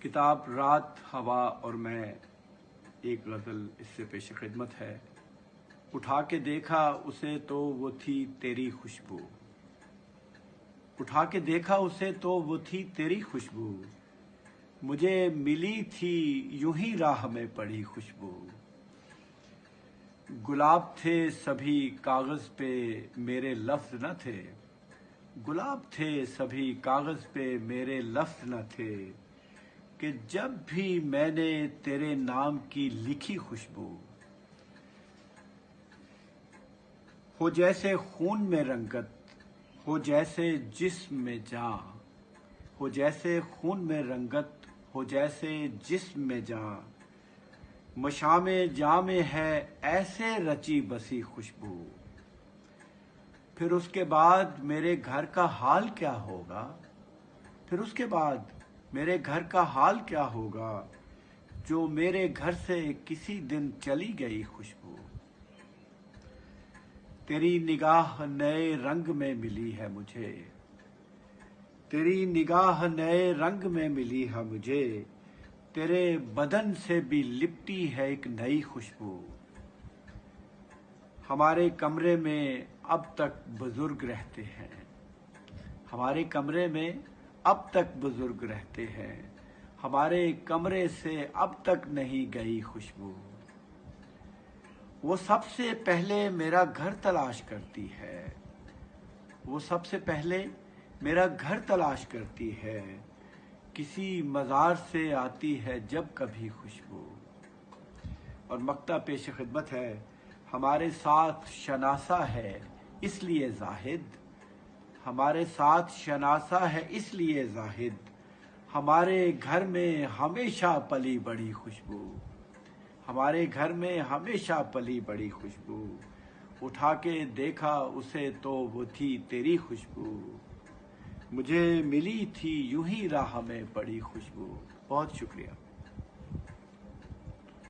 کتاب رات، ہوا اور میں ایک غزل اس سے پیش خدمت ہے۔ اٹھا کے دیکھا اسے تو وہ تھی تیری خوشبو، اٹھا کے دیکھا اسے تو وہ تھی تیری خوشبو، مجھے ملی تھی یوں ہی راہ میں پڑی خوشبو۔ گلاب تھے سبھی کاغذ پہ میرے لفظ نہ تھے، گلاب تھے سبھی کاغذ پہ میرے لفظ نہ تھے، کہ جب بھی میں نے تیرے نام کی لکھی خوشبو۔ ہو جیسے خون میں رنگت، ہو جیسے جسم میں جان، ہو جیسے خون میں رنگت، ہو جیسے جسم میں جان، مشام جام ہے ایسے رچی بسی خوشبو۔ پھر اس کے بعد میرے گھر کا حال کیا ہوگا، پھر اس کے بعد میرے گھر کا حال کیا ہوگا، جو میرے گھر سے کسی دن چلی گئی خوشبو۔ تیری نگاہ نئے رنگ میں ملی ہے مجھے، تیری نگاہ نئے رنگ میں ملی ہے مجھے، تیرے بدن سے بھی لپٹی ہے ایک نئی خوشبو۔ ہمارے کمرے میں اب تک بزرگ رہتے ہیں، ہمارے کمرے میں اب تک بزرگ رہتے ہیں، ہمارے کمرے سے اب تک نہیں گئی خوشبو۔ وہ سب سے پہلے میرا گھر تلاش کرتی ہے، وہ سب سے پہلے میرا گھر تلاش کرتی ہے، کسی مزار سے آتی ہے جب کبھی خوشبو۔ اور مقطع پیش خدمت ہے۔ ہمارے ساتھ شناسا ہے اس لیے زاہد، ہمارے ساتھ شناسا ہے اس لیے زاہد، ہمارے گھر میں ہمیشہ پلی بڑی خوشبو، ہمارے گھر میں ہمیشہ پلی بڑی خوشبو۔ اٹھا کے دیکھا اسے تو وہ تھی تیری خوشبو، مجھے ملی تھی یوں ہی راہ میں پڑی خوشبو۔ بہت شکریہ۔